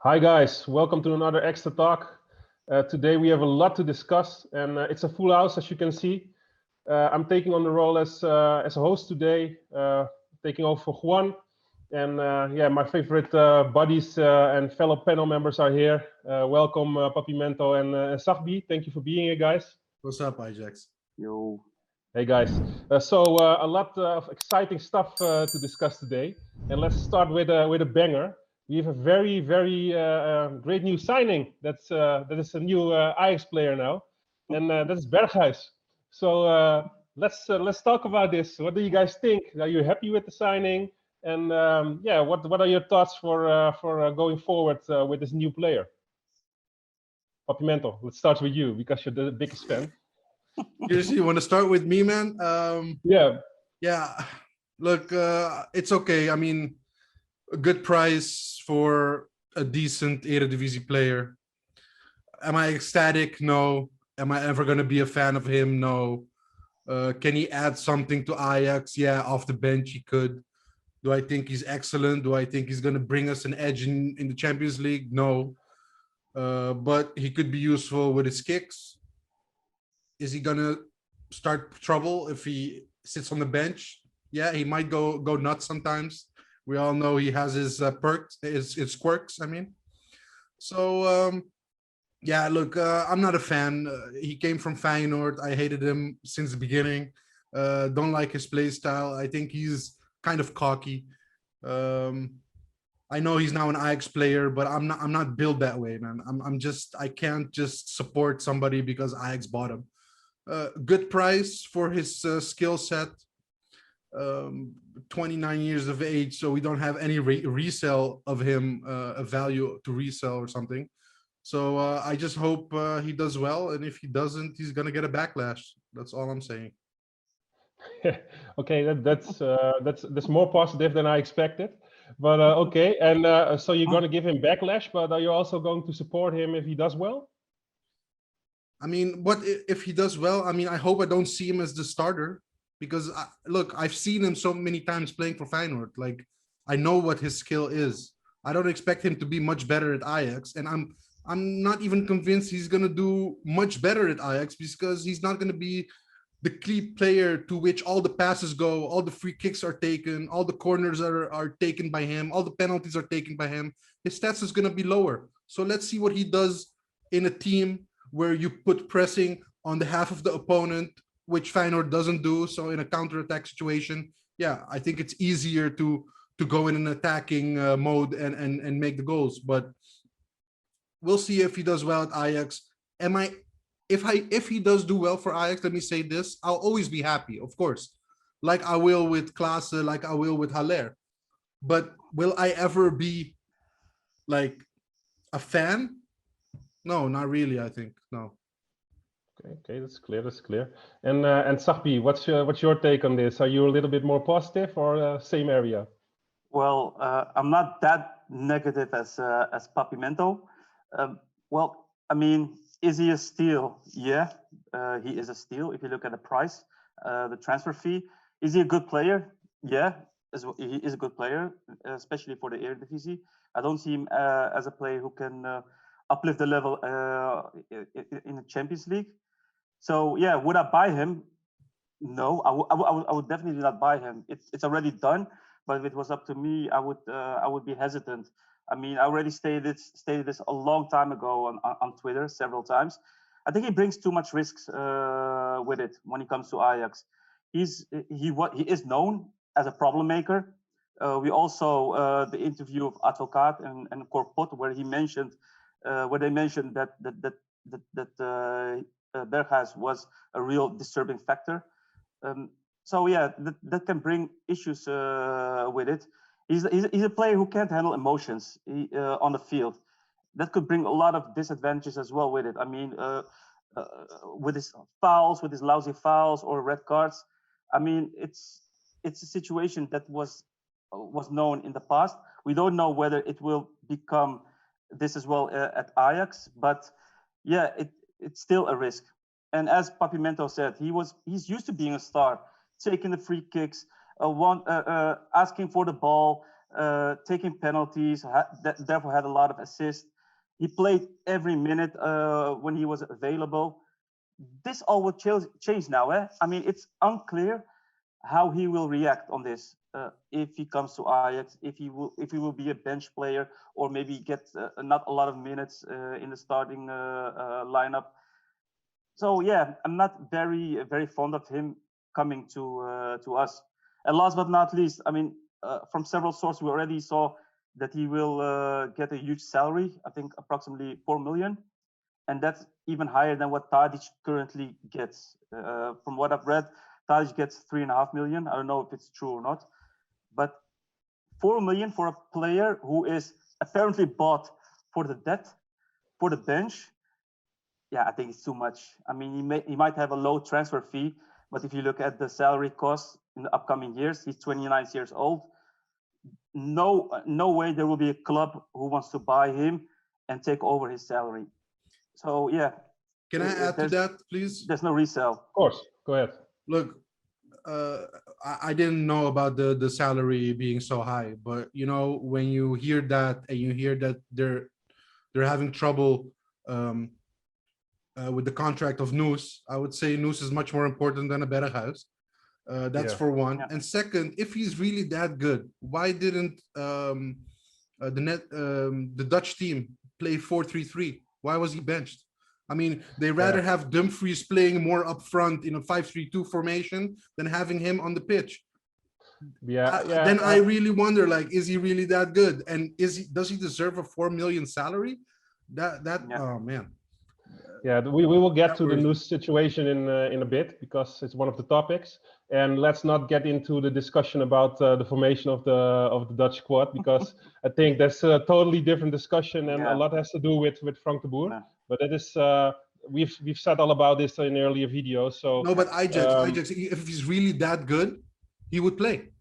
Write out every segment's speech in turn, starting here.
Hi guys, welcome to another Extra Talk. Today we have a lot to discuss, and it's a full house as you can see. I'm taking on the role as a host today, taking over for Juan, and yeah, my favorite buddies and fellow panel members are here. Welcome, Papimento and Sahbi. Thank you for being here, guys. What's up, Ajax? Yo. Hey guys, a lot of exciting stuff to discuss today, and let's start with a banger. We have a very great new signing. That is a new Ajax player now, and that's Berghuis. So let's talk about this. What do you guys think? Are you happy with the signing? And yeah, what are your thoughts for going forward with this new player? Papimento, let's start with you because you're the biggest fan. Seriously, you want to start with me, man? Yeah. Look, it's okay. I mean, a good price for a decent Eredivisie player. Am I ecstatic? No. Am I ever going to be a fan of him? No. Can he add something to Ajax? Yeah, off the bench he could. Do I think he's excellent? Do I think he's going to bring us an edge in the Champions League? No. But he could be useful with his kicks. Is he going to start trouble if he sits on the bench? Yeah, he might go nuts sometimes. We all know he has his perks, his quirks, I mean. So, yeah, look, I'm not a fan. He came from Feyenoord. I hated him since the beginning. Don't like his play style. I think he's kind of cocky. I know he's now an Ajax player, but I'm not built that way, man. I can't just support somebody because Ajax bought him. Good price for his skill set. 29 years of age, so we don't have any resale of him, a value to resell or something. So I just hope he does well, and if he doesn't, he's gonna get a backlash. That's all I'm saying. Okay, that's more positive than I expected. But okay, and so you're going to give him backlash, but are you also going to support him if he does well? I mean, what if he does well? I mean, I hope I don't see him as the starter because look, I've seen him so many times playing for Feyenoord. Like, I know what his skill is. I don't expect him to be much better at Ajax, and I'm not even convinced he's gonna do much better at Ajax because he's not gonna be the key player to which all the passes go, all the free kicks are taken, all the corners are taken by him, all the penalties are taken by him. His stats is going to be lower. So let's see what he does in a team where you put pressing on the half of the opponent, which Feyenoord doesn't do. So in a counter-attack situation, yeah, I think it's easier to go in an attacking mode and make the goals. But we'll see if he does well at Ajax. If he does do well for Ajax, let me say this, I'll always be happy, of course, like I will with Klaassen, like I will with Haller. But will I ever be like a fan? No, not really. I think no. Okay, that's clear. And Sahbi, what's your take on this? Are you a little bit more positive or same area? Well, I'm not that negative as Papimento. Well, I mean, is he a steal? Yeah, he is a steal. If you look at the price, the transfer fee, is he a good player? Yeah, he is a good player, especially for the Eredivisie. I don't see him as a player who can uplift the level in the Champions League. So yeah, would I buy him? No, I would definitely not buy him. It's already done. But if it was up to me, I would be hesitant. I mean, I already stated this a long time ago on Twitter several times. I think he brings too much risks with it when it comes to Ajax. He is known as a problem maker. We also the interview of Advocaat and Corpot where they mentioned that Berghuis was a real disturbing factor. So yeah, that can bring issues with it. He's a player who can't handle emotions on the field. That could bring a lot of disadvantages as well with it. I mean, with his fouls, with his lousy fouls or red cards. I mean, it's a situation that was known in the past. We don't know whether it will become this as well at Ajax, but yeah, it's still a risk. And as Papimento said, he's used to being a star, taking the free kicks, asking for the ball, taking penalties, therefore had a lot of assists. He played every minute when he was available. This all will change now. I mean, it's unclear how he will react on this if he comes to Ajax, if he will be a bench player or maybe get not a lot of minutes in the starting lineup. So yeah, I'm not very fond of him coming to us. And last but not least, I mean, from several sources, we already saw that he will get a huge salary. I think approximately 4 million, and that's even higher than what Tadic currently gets. From what I've read, Tadic gets 3.5 million. I don't know if it's true or not, but 4 million for a player who is apparently bought for the debt, for the bench. Yeah, I think it's too much. I mean, he might have a low transfer fee, but if you look at the salary costs in the upcoming years, he's 29 years old. No way there will be a club who wants to buy him and take over his salary. So yeah. Can I add to that, please? There's no resale. Of course, go ahead. Look, I didn't know about the salary being so high, but you know, when you hear that and you hear that they're having trouble with the contract of Noos, I would say Noos is much more important than a Berghuis. That's for one. Yeah. And second, if he's really that good, why didn't the Dutch team play 4-3-3? Why was he benched? I mean, they rather have Dumfries playing more up front in a 5-3-2 formation than having him on the pitch. Then I really wonder, like, is he really that good? And does he deserve a 4 million salary? Oh man. Yeah, we will get to the Noos situation in a bit because it's one of the topics. And let's not get into the discussion about the formation of the Dutch squad because I think that's a totally different discussion and a lot has to do with Frank de Boer. But that is we've said all about this in earlier videos. So no, but Ajax, if he's really that good, he would play.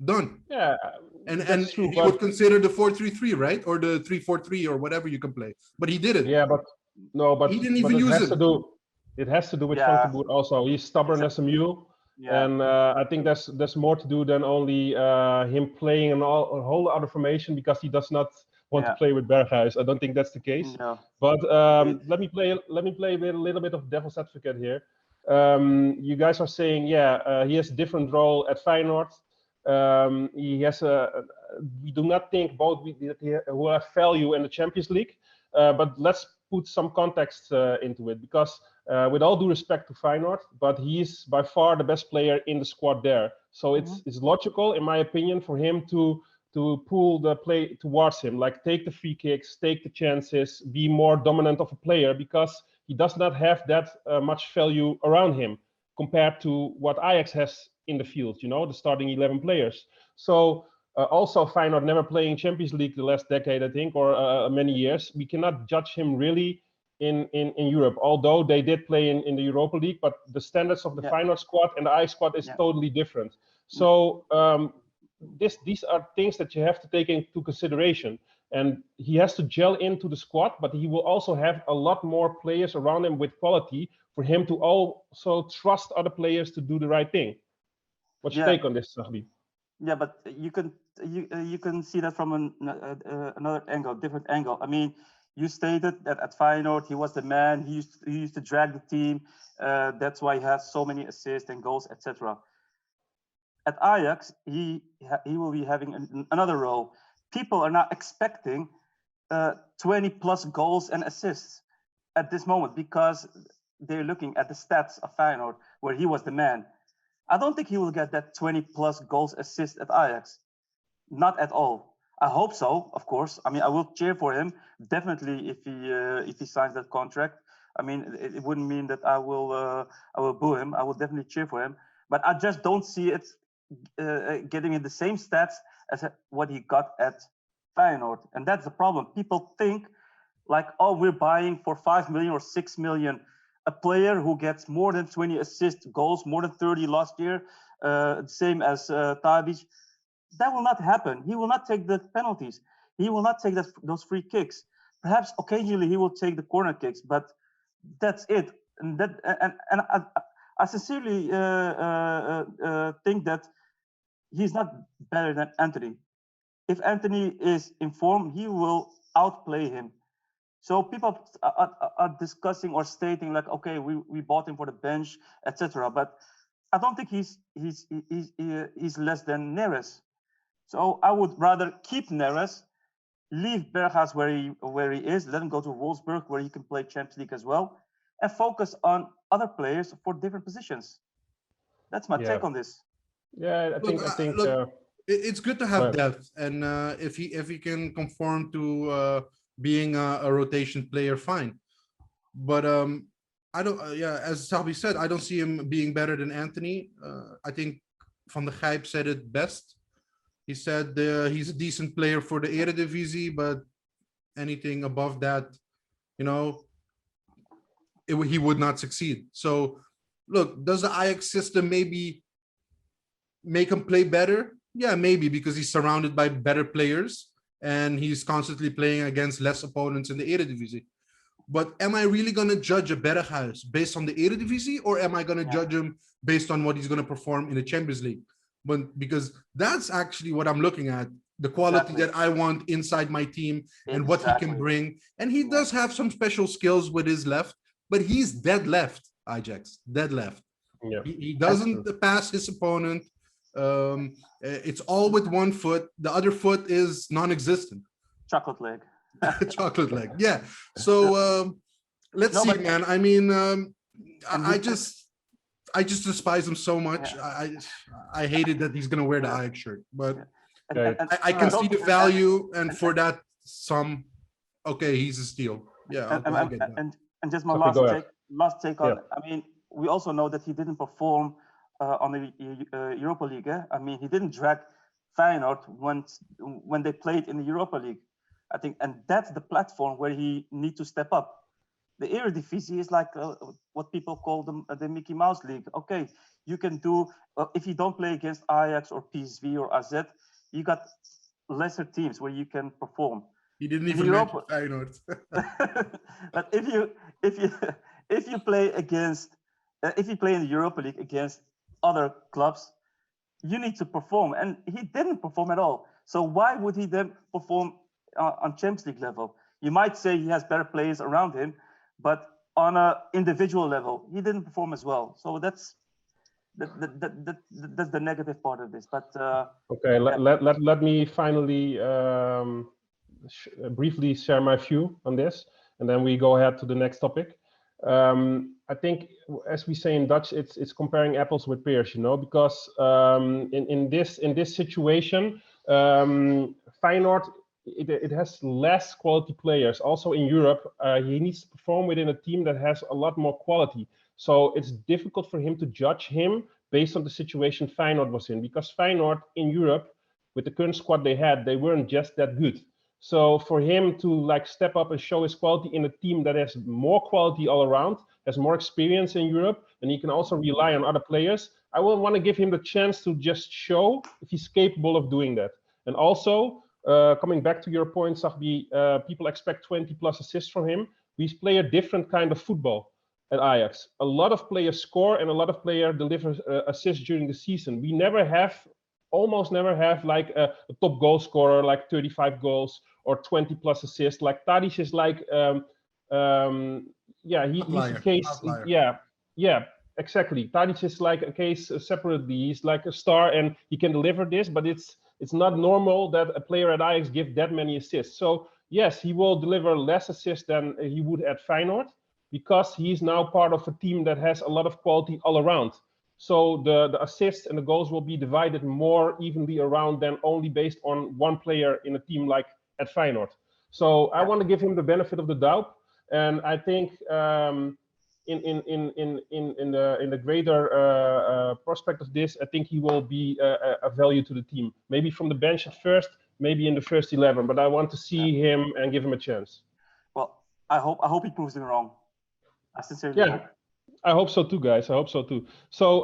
Done. Yeah, and true, he would consider the 4-3-3, right, or the 3-4-3 or whatever you can play. But he did it. Yeah, but he didn't even use it. It has to do with Frank de Boer also. He's stubborn as a mule. Yeah. And I think there's more to do than only him playing a whole other formation because he does not want to play with Berghuis. I don't think that's the case. No. But let me play with a little bit of devil's advocate here. You guys are saying, he has a different role at Feyenoord. He has we do not think both who have value in the Champions League. But let's put some context into it because with all due respect to Feyenoord, but he's by far the best player in the squad there. So it's logical, in my opinion, for him to pull the play towards him, like take the free kicks, take the chances, be more dominant of a player because he does not have that much value around him compared to what Ajax has in the field, you know, the starting 11 players. So also Feyenoord never playing Champions League the last decade, I think, or many years. We cannot judge him really in Europe, although they did play in the Europa League, but the standards of the Feyenoord squad and the Ajax squad is totally different. So these are things that you have to take into consideration. And he has to gel into the squad, but he will also have a lot more players around him with quality for him to also trust other players to do the right thing. What's your take on this, Sahbi? Yeah, but you can see that from another angle, different angle. I mean, you stated that at Feyenoord he was the man. He used to drag the team. That's why he has so many assists and goals, etc. At Ajax, he will be having another role. People are not expecting 20 plus goals and assists at this moment because they're looking at the stats of Feyenoord where he was the man. I don't think he will get that 20 plus goals assist at Ajax. Not at all. I hope so, of course. I mean, I will cheer for him definitely if he signs that contract. I mean, it wouldn't mean that I will boo him. I will definitely cheer for him. But I just don't see it getting in the same stats as what he got at Feyenoord, and that's the problem. People think like, oh, we're buying for 5 million or 6 million. A player who gets more than 20 assist goals, more than 30 last year, same as Tadic, that will not happen. He will not take the penalties. He will not take those free kicks. Perhaps occasionally he will take the corner kicks, but that's it. And I sincerely think that he's not better than Anthony. if Anthony is in form, he will outplay him. So people are discussing or stating like, okay, we bought him for the bench, etc. But I don't think he's less than Neres. So I would rather keep Neres, leave Berghuis where he is, let him go to Wolfsburg where he can play Champions League as well, and focus on other players for different positions. That's my take on this. Yeah, I think Look, it's good to have right. depth, and if he can conform to being a rotation player, fine. But I don't. Yeah, as Sahbi said, I don't see him being better than Anthony. I think Van der Gijp said it best. He said he's a decent player for the Eredivisie, but anything above that, you know, he would not succeed. So, look, does the Ajax system maybe make him play better? Yeah, maybe, because he's surrounded by better players and he's constantly playing against less opponents in the Eredivisie. But am I really going to judge a Berghuis based on the Eredivisie, or am I going to judge him based on what he's going to perform in the Champions League? But because that's actually what I'm looking at, the quality that I want inside my team and what he can bring. And he does have some special skills with his left, but he's dead left, Ajax, dead left. Yeah. He doesn't pass his opponent. It's all with one foot. The other foot is non-existent. Chocolate leg. Chocolate leg. Yeah. So let's see, man. I mean, I just despise him so much. I hated that he's gonna wear the Ajax shirt, but I can see the value, and for that sum, okay, he's a steal. Yeah. And just my last take on. I mean, we also know that he didn't perform on the Europa League. I mean, he didn't drag Feyenoord when they played in the Europa League. I think, and that's the platform where he needs to step up. The Eredivisie is like what people call the Mickey Mouse League. Okay, you can do, if you don't play against Ajax or PSV or AZ, you got lesser teams where you can perform. He didn't even mention Feyenoord. But if you play against, if you play in the Europa League against other clubs, you need to perform, and he didn't perform at all. So why would he then perform on Champions League level? You might say he has better players around him, but on an individual level, he didn't perform as well. So that's the negative part of this. But okay, let me finally briefly share my view on this, and then we go ahead to the next topic. I think, as we say in Dutch, it's comparing apples with pears, you know, because in this situation, Feyenoord, it has less quality players. Also in Europe, he needs to perform within a team that has a lot more quality. So it's difficult for him to judge him based on the situation Feyenoord was in, because Feyenoord in Europe, with the current squad they had, they weren't just that good. So for him to like step up and show his quality in a team that has more quality all around, has more experience in Europe, and he can also rely on other players, I will want to give him the chance to just show if he's capable of doing that. And also, coming back to your point, Sahbi, people expect 20 plus assists from him. We play a different kind of football at Ajax. A lot of players score and a lot of players deliver assists during the season. We almost never have like a top goal scorer, like 35 goals or 20 plus assists. Like Tadic is like, he's a case. Outlier. Yeah, exactly. Tadic is like a case separately. He's like a star and he can deliver this, but it's not normal that a player at Ajax give that many assists. So yes, he will deliver less assists than he would at Feyenoord, because he's now part of a team that has a lot of quality all around. So the assists and the goals will be divided more evenly around than only based on one player in a team like at Feyenoord. So I want to give him the benefit of the doubt, and I think in the greater prospect of this, I think he will be a value to the team. Maybe from the bench at first, maybe in the first 11, but I want to see him and give him a chance. Well, I hope he proves me wrong. I sincerely hope. I hope so too, guys. I hope so too. So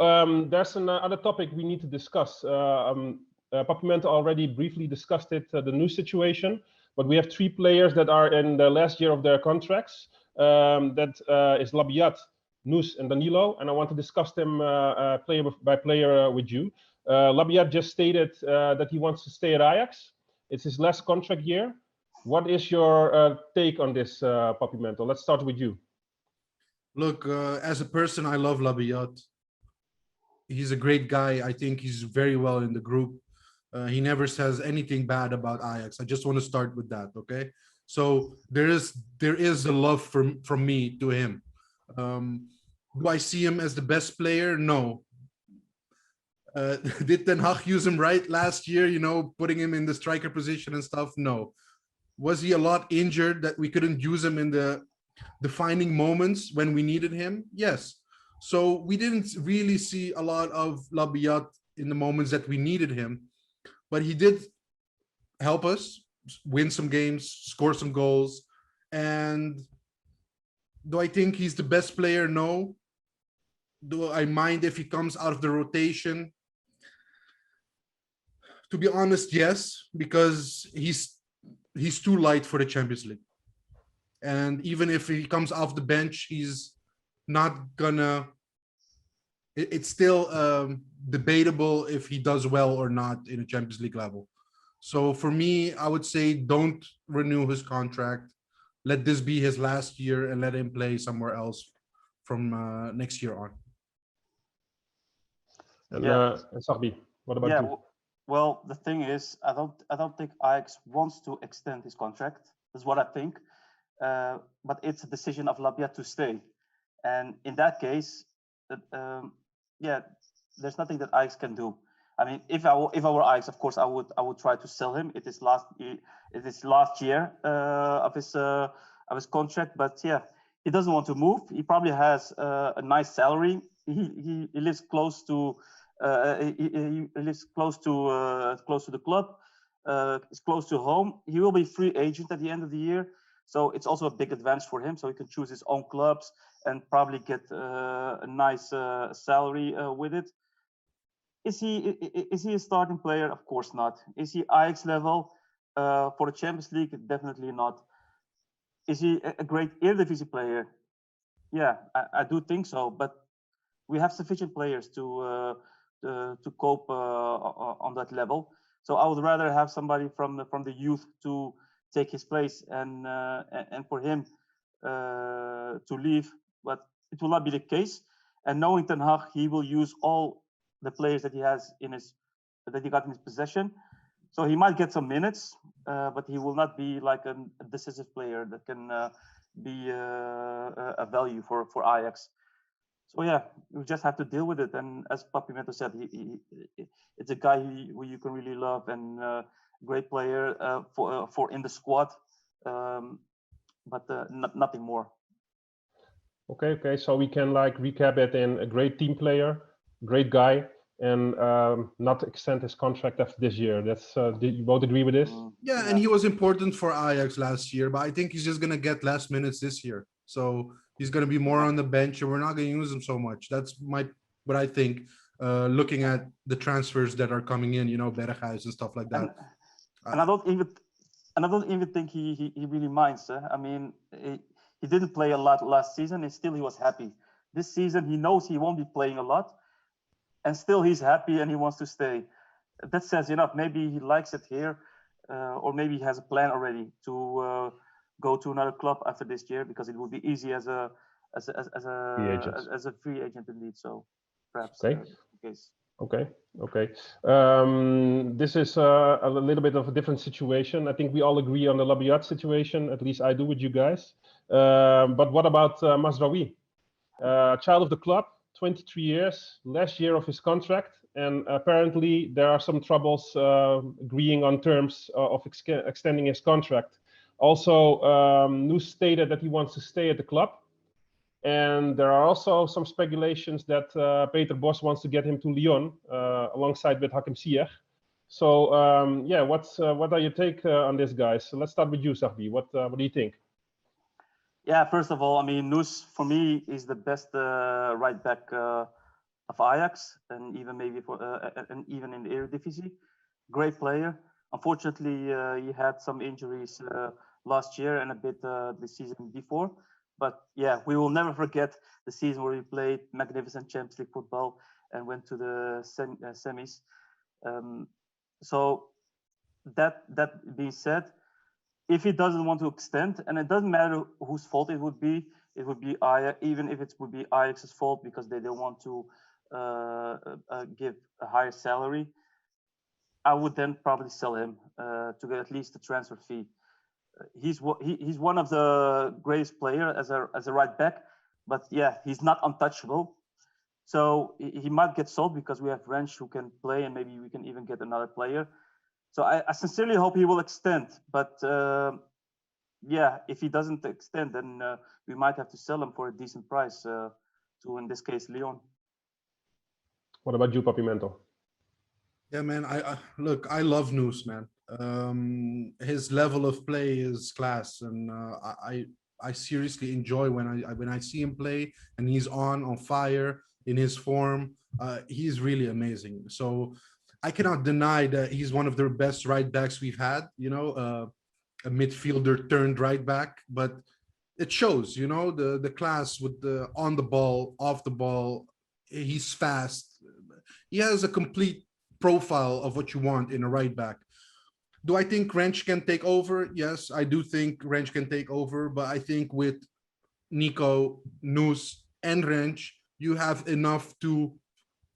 there's another topic we need to discuss. Papimento already briefly discussed it, the new situation, but we have 3 players that are in the last year of their contracts. That is Labyad, Nus, and Danilo, and I want to discuss them player by player with you. Labyad just stated that he wants to stay at Ajax. It's his last contract year. What is your take on this, Papi Mento? Let's start with you. Look, as a person, I love Labyad. He's a great guy. I think he's very well in the group. He never says anything bad about Ajax. I just want to start with that, okay? So there is a love from me to him. Do I see him as the best player? No. Did Ten Hag use him right last year? Putting him in the striker position and stuff? No. Was he a lot injured that we couldn't use him in the defining moments when we needed him? Yes. So we didn't really see a lot of Labyad in the moments that we needed him, but he did help us win some games, score some goals. And do I think he's the best player? No. Do I mind if he comes out of the rotation? To be honest, yes, because he's too light for the Champions League. And even if he comes off the bench, he's not gonna. It's still debatable if he does well or not in a Champions League level. So for me, I would say don't renew his contract. Let this be his last year and let him play somewhere else from next year on. And Yeah. Sahbi, what about Yeah. you? Well, the thing is, I don't think Ajax wants to extend his contract. That's what I think. But it's a decision of Labyad to stay, and in that case, yeah, there's nothing that Ajax can do. I mean, if I were Ajax, of course, I would try to sell him. It is last year of his contract, but yeah, he doesn't want to move. He probably has a nice salary. He lives close to he lives close to the club. It's close to home. He will be free agent at the end of the year, so it's also a big advantage for him. So he can choose his own clubs and probably get a nice salary with it. Is he a starting player? Of course not. Is he Ajax level for the Champions League? Definitely not. Is he a great Eredivisie player? Yeah, I do think so. But we have sufficient players to cope on that level. So I would rather have somebody from the youth to take his place and for him to leave. But it will not be the case. And knowing Ten Hag, he will use all the players that he has that he got in his possession. So he might get some minutes, but he will not be like a decisive player that can be a value for Ajax. So yeah, you just have to deal with it. And as Papi Mento said, it's a guy who you can really love and great player for in the squad, but nothing more. Okay. So we can recap it in a great team player, great guy, and not extend his contract after this year. That's you both agree with this? Yeah, and he was important for Ajax last year, but I think he's just gonna get less minutes this year. So he's gonna be more on the bench, and we're not gonna use him so much. That's what I think. Looking at the transfers that are coming in, Berghuis and stuff like that. And I don't even think he really minds. I mean, he didn't play a lot last season, and still he was happy. This season, he knows he won't be playing a lot, and still he's happy and he wants to stay. That says enough. Maybe he likes it here, or maybe he has a plan already to go to another club after this year, because it will be easy as a free agent indeed. So perhaps Okay. the case. Okay. This is a little bit of a different situation. I think we all agree on the Labyad situation. At least I do with you guys. But what about Mazraoui? Child of the club, 23 years, last year of his contract. And apparently there are some troubles agreeing on terms of extending his contract. Also, news stated that he wants to stay at the club. And there are also some speculations that Peter Bos wants to get him to Lyon alongside with Hakim Ziyech. So what are your take on this, guys? So let's start with you, Sahbi. What do you think? Yeah, first of all, I mean, Noes for me is the best right back of Ajax, and even maybe and even in the Eredivisie. Great player. Unfortunately, he had some injuries last year and a bit the season before. But yeah, we will never forget the season where we played magnificent Champions League football and went to the semis. So that being said, if he doesn't want to extend, and it doesn't matter whose fault it would be Ajax, even if it would be Ajax's fault because they don't want to give a higher salary, I would then probably sell him to get at least the transfer fee. He's one of the greatest player as a right back, but yeah, he's not untouchable. So he might get sold because we have Wrench who can play, and maybe we can even get another player. So I sincerely hope he will extend, but yeah, if he doesn't extend, then we might have to sell him for a decent price to, in this case, Lyon. What about you, Papimento? Yeah, man. I look. I love Noose, man. His level of play is class, and I seriously enjoy when I see him play, and he's on fire in his form. He's really amazing. So I cannot deny that he's one of the best right backs we've had. You know, a midfielder turned right back, but it shows. You know, the class with the on the ball, off the ball. He's fast. He has a complete profile of what you want in a right back. Do I think Wrench can take over? Yes, I do think Wrench can take over, but I think with Nico, Noose, and Wrench, you have enough to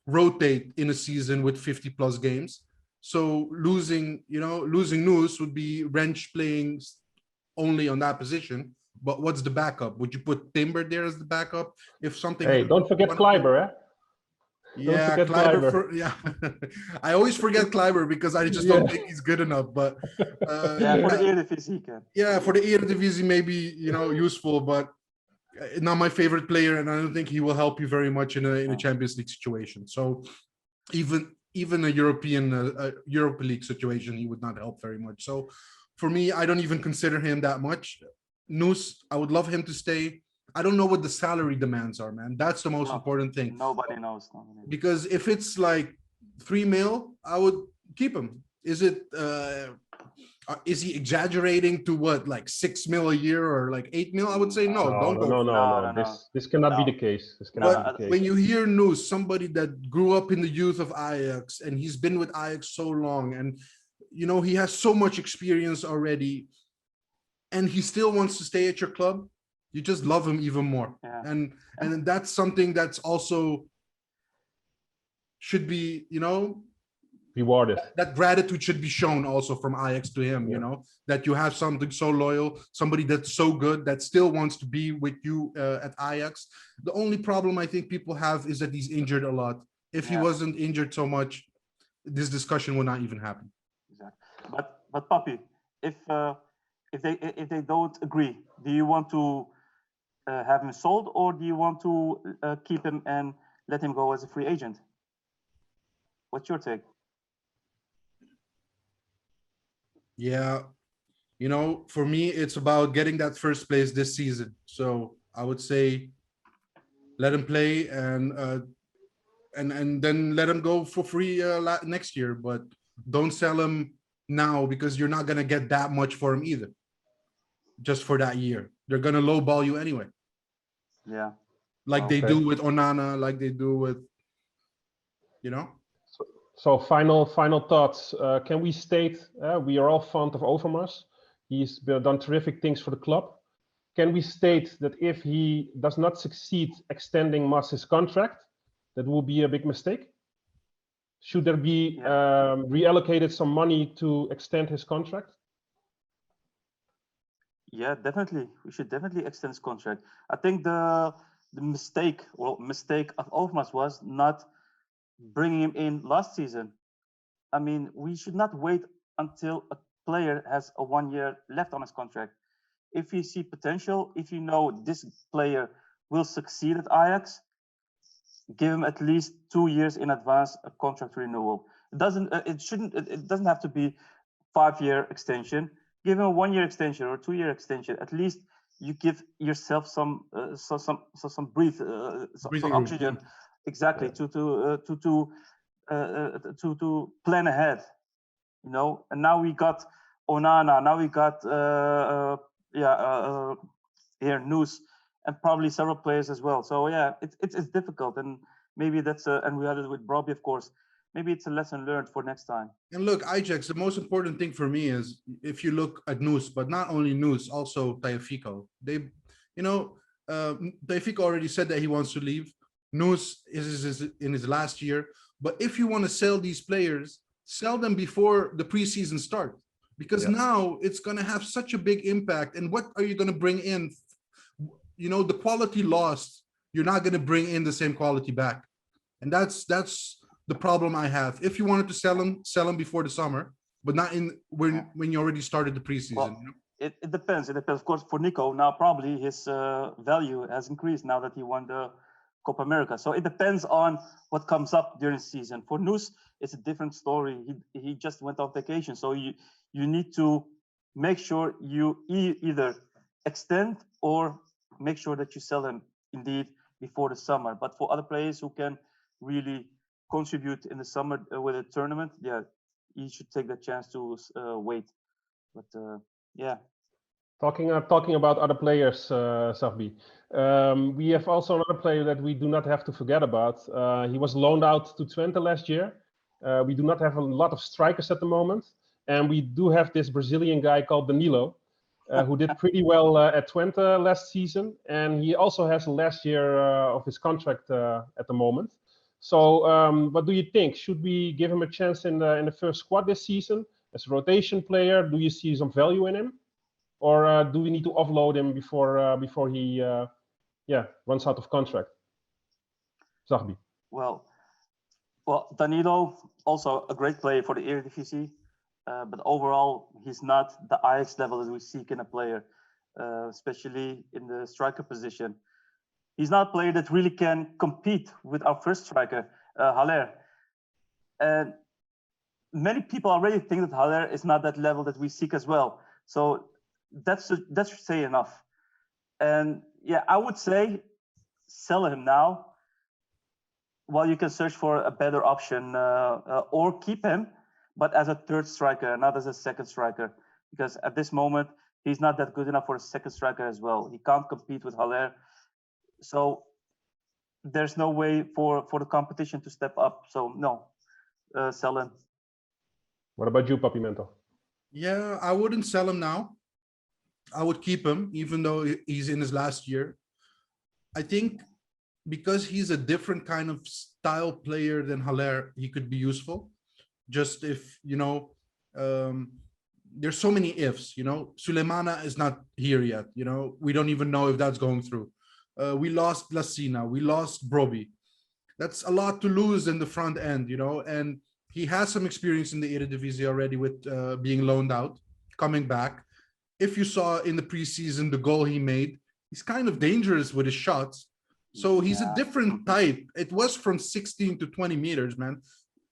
rotate in a season with 50 plus games. So losing Noose would be Wrench playing only on that position. But what's the backup? Would you put Timber there as the backup if something? Hey, don't forget Kleiber, eh? Yeah, Kleiber. Yeah, I always forget Kleiber because I just don't think he's good enough. But yeah, for the Eredivisie, he can. Yeah, for the Eredivisie, maybe useful, but not my favorite player, and I don't think he will help you very much in a Champions League situation. So even a Europa League situation, he would not help very much. So for me, I don't even consider him that much. Noose, I would love him to stay. I don't know what the salary demands are, man. That's the most important thing. Nobody knows. Because if it's like 3 mil, I would keep him. Is he exaggerating to what, like 6 mil a year or like 8 mil? I would say no. Don't go. No. This cannot be the case. This cannot be the case. When you hear news, somebody that grew up in the youth of Ajax and he's been with Ajax so long, and he has so much experience already, and he still wants to stay at your club, you just love him even more. Yeah. And that's something that's also should be, rewarded. That gratitude should be shown also from Ajax to him, that you have something so loyal, somebody that's so good, that still wants to be with you at Ajax. The only problem I think people have is that he's injured a lot. If he wasn't injured so much, this discussion would not even happen. Exactly. But Papi, if they don't agree, do you want to have him sold, or do you want to keep him and let him go as a free agent? What's your take? Yeah, for me, it's about getting that first place this season. So I would say let him play and then let him go for free next year. But don't sell him now, because you're not gonna get that much for him either. Just for that year, they're gonna lowball you anyway. Yeah, like they do with Onana, like they do with, So final thoughts. Can we state we are all fond of Overmars? He's done terrific things for the club. Can we state that if he does not succeed extending Mas's contract, that will be a big mistake? Should there be reallocated some money to extend his contract? Yeah, definitely. We should definitely extend his contract. I think the mistake of Overmars was not bringing him in last season. I mean, we should not wait until a player has a 1 year left on his contract. If you see potential, if you know this player will succeed at Ajax, give him at least 2 years in advance a contract renewal. It doesn't have to be 5-year extension. Give him a 1 year extension or 2 year extension. At least you give yourself some oxygen, exactly, to plan ahead, And now we got Onana. Now we got here Noose, and probably several players as well. So yeah, it's difficult, and maybe that's and we had it with Robbie, of course. maybe it's a lesson learned for next time. And look, Ajax, the most important thing for me is if you look at Noos, but not only Noos, also Tagliafico. Tagliafico already said that he wants to leave. Noos is in his last year. But if you want to sell these players, sell them before the preseason start. Because now it's going to have such a big impact. And what are you going to bring in? The quality lost, you're not going to bring in the same quality back. And that's the problem I have. If you wanted to sell them before the summer, but not when you already started the preseason. Well, it depends. It depends. Of course, for Nico, now probably his value has increased now that he won the Copa America. So it depends on what comes up during the season. For Noos, it's a different story. He just went on vacation. So you need to make sure you either extend or make sure that you sell him indeed before the summer. But for other players who can really contribute in the summer with a tournament, you should take the chance to wait. But Talking about other players, Sahbi, we have also another player that we do not have to forget about. He was loaned out to Twente last year. We do not have a lot of strikers at the moment, and we do have this Brazilian guy called Danilo, who did pretty well at Twente last season, and he also has the last year of his contract at the moment. So, what do you think? Should we give him a chance in the first squad this season as a rotation player? Do you see some value in him? Or do we need to offload him before he runs out of contract? Sahbi. Well, Danilo, also a great player for the Eredivisie, but overall he's not the Ajax level that we seek in a player, especially in the striker position. He's not a player that really can compete with our first striker, Haller. And many people already think that Haller is not that level that we seek as well. So that should say enough. And I would say sell him now while you can search for a better option, or keep him, but as a third striker, not as a second striker, because at this moment he's not that good enough for a second striker as well. He can't compete with Haller, so there's no way for the competition to step up. So no, sell him. What about you, Papimento? Yeah, I wouldn't sell him now. I would keep him, even though he's in his last year. I think because he's a different kind of style player than Haller, he could be useful. Just if, there's so many ifs, Sulemana is not here yet, we don't even know if that's going through. We lost Lassina, we lost Brobbey. That's a lot to lose in the front end, and he has some experience in the Eredivisie already with being loaned out, coming back. If you saw in the preseason the goal he made, he's kind of dangerous with his shots. So he's a different type. It was from 16 to 20 meters, man,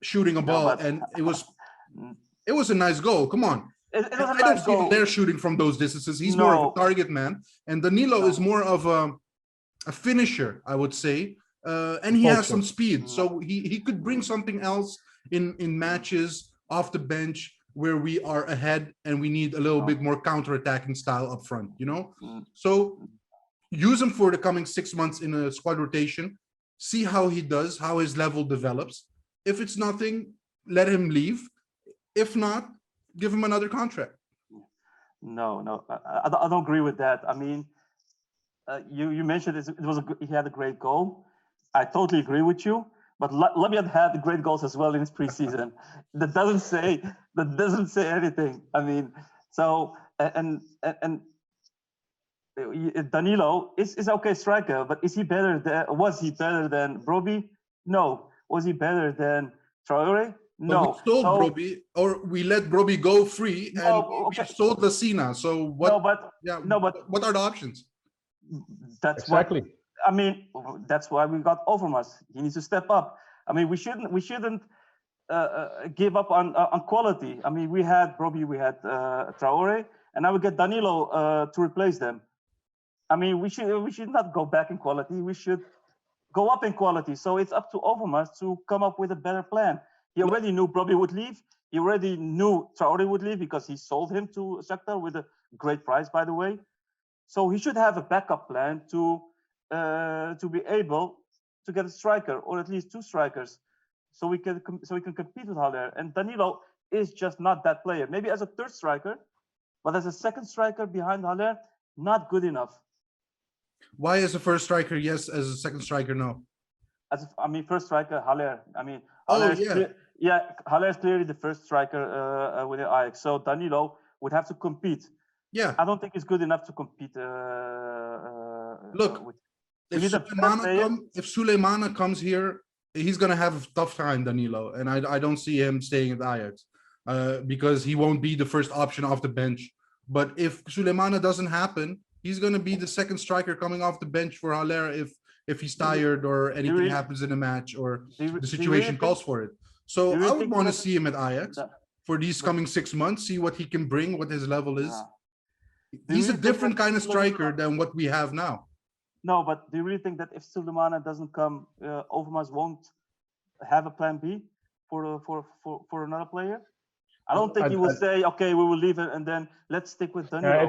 shooting a ball, and it was a nice goal. Come on. It was a I don't nice goal. see Haller shooting from those distances. He's more of a target man, and Danilo is more of a finisher, I would say. And he has some speed, so he could bring something else in matches off the bench where we are ahead and we need a little bit more counter-attacking style up front, So use him for the coming 6 months in a squad rotation, see how he does, how his level develops. If it's nothing, let him leave. If not, give him another contract. No, I don't agree with that. I mean, you mentioned he had a great goal. I totally agree with you. But Labyad had great goals as well in his preseason. That doesn't say anything. I mean, so and Danilo is okay striker, but was he better than Brobbey? No. Was he better than Traore? No. But we sold Brobbey, or we let Brobbey go free, and we sold Lassina. So what? What are the options? That's exactly. I mean, that's why we got Overmars. He needs to step up. I mean, we shouldn't give up on quality. I mean, we had Brobbey, we had Traore, and now we get Danilo to replace them. I mean, we should not go back in quality. We should go up in quality. So it's up to Overmars to come up with a better plan. He already knew Brobbey would leave. He already knew Traore would leave because he sold him to Shakhtar with a great price, by the way. So he should have a backup plan to be able to get a striker, or at least two strikers. so we can compete with Haller. And Danilo is just not that player. Maybe as a third striker, but as a second striker behind Haller, not good enough. Why as a first striker, yes, as a second striker, no? First striker Haller. Oh, Haller is yeah. Haller is clearly the first striker with the Ajax. So Danilo would have to compete. Yeah. I don't think he's good enough to compete. Look, with. if Suleimana comes here, he's gonna have a tough time, Danilo, and I don't see him staying at Ajax because he won't be the first option off the bench. But if Suleimana doesn't happen, he's gonna be the second striker coming off the bench for Haller if he's tired or anything happens in a match or the situation calls for it. So I would want to see him at Ajax for these coming 6 months, see what he can bring, what his level is. He's a different kind of striker than what we have now. No, but do you really think that if Suleimana doesn't come, Overmars won't have a plan B for another player? I don't think he will say, okay, we will leave it and then let's stick with Danilo.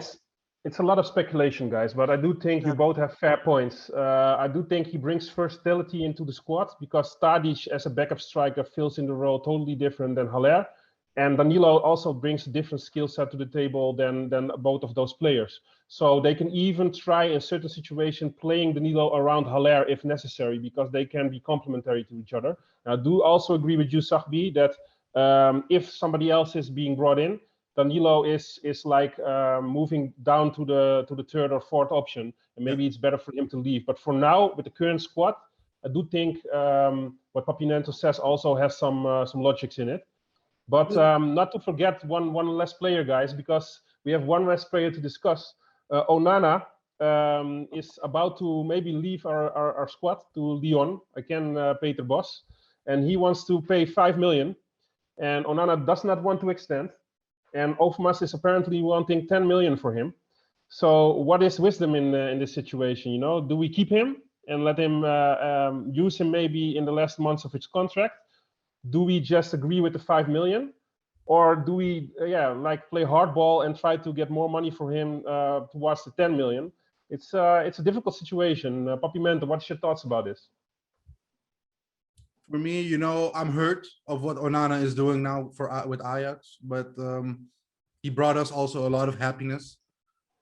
It's a lot of speculation, guys, but I do think you both have fair points. I do think he brings versatility into the squad because Tadic as a backup striker fills in the role totally different than Haller. And Danilo also brings a different skill set to the table than both of those players. So they can even try in certain situations playing Danilo around Haller if necessary because they can be complementary to each other. I do also agree with you, Sahbi, that if somebody else is being brought in, Danilo is like moving down to the third or fourth option, and maybe it's better for him to leave. But for now, with the current squad, I do think what Papinento says also has some logics in it. But not to forget one less player, guys, because we have one less player to discuss. Onana is about to maybe leave our squad to Lyon, again, Peter Bos, and he wants to pay 5 million, and Onana does not want to extend, and Overmars is apparently wanting 10 million for him. So what is wisdom in this situation? You know, do we keep him and let him use him maybe in the last months of his contract? Do we just agree with the 5 million, or do we play hardball and try to get more money for him towards the 10 million? It's a difficult situation. Papimento, what's your thoughts about this? For me, you know, I'm hurt of what Onana is doing now with Ajax, but he brought us also a lot of happiness.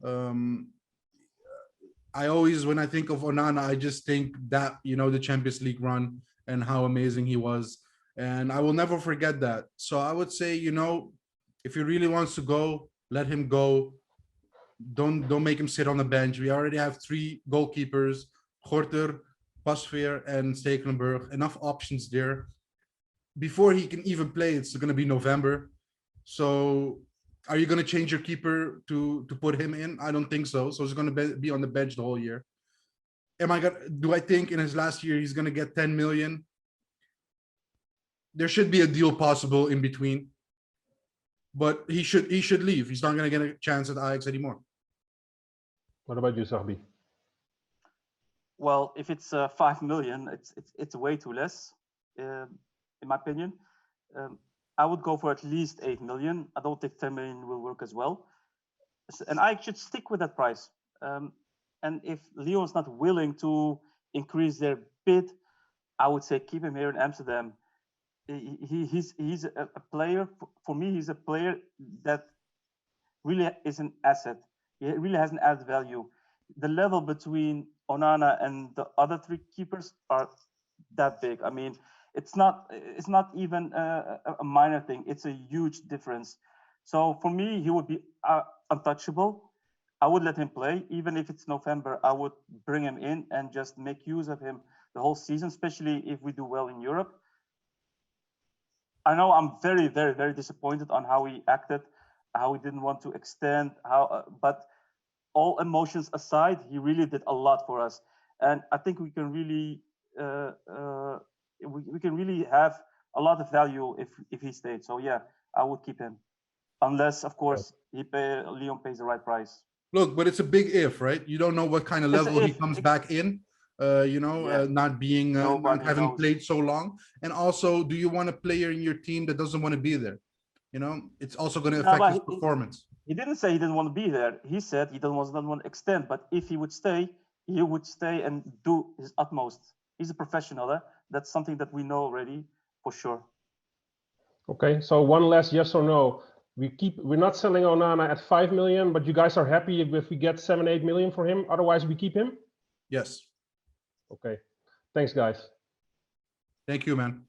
I always, when I think of Onana, I just think that, you know, the Champions League run and how amazing he was. And I will never forget that. So I would say, you know, if he really wants to go, let him go. Don't make him sit on the bench. We already have 3 goalkeepers, Gorter, Pasveer, and Stekelenburg. Enough options there. Before he can even play, it's going to be November. So are you going to change your keeper to put him in? I don't think so. So he's going to be on the bench the whole year. Do I think in his last year he's going to get 10 million? There should be a deal possible in between, but he should leave. He's not going to get a chance at Ajax anymore. What about you, Sahbi? Well, if it's 5 million, it's way too less, in my opinion. I would go for at least 8 million. I don't think 10 million will work as well, and I should stick with that price. And if Lyon's not willing to increase their bid, I would say keep him here in Amsterdam. He's a player. For me, he's a player that really is an asset. He really has an added value. The level between Onana and the other 3 keepers are that big. I mean, it's not even a minor thing. It's a huge difference. So for me, he would be untouchable. I would let him play. Even if it's November, I would bring him in and just make use of him the whole season, especially if we do well in Europe. I know I'm very, very, very disappointed on how he acted, how he didn't want to extend, but all emotions aside, he really did a lot for us, and I think we can really have a lot of value if he stayed. So yeah, I would keep him, unless of course Lyon pays the right price. Look, but it's a big if, right? You don't know what kind of level he comes back in. Not having played so long, and also, do you want a player in your team that doesn't want to be there? You know, it's also going to affect his performance. He didn't say he didn't want to be there. He said he doesn't want to extend, but if he would stay and do his utmost. He's a professional. That's something that we know already for sure. Okay, so one last yes or no. We're not selling Onana at 5 million, but you guys are happy if we get 7-8 million for him. Otherwise, we keep him. Yes. Okay, thanks, guys. Thank you, man.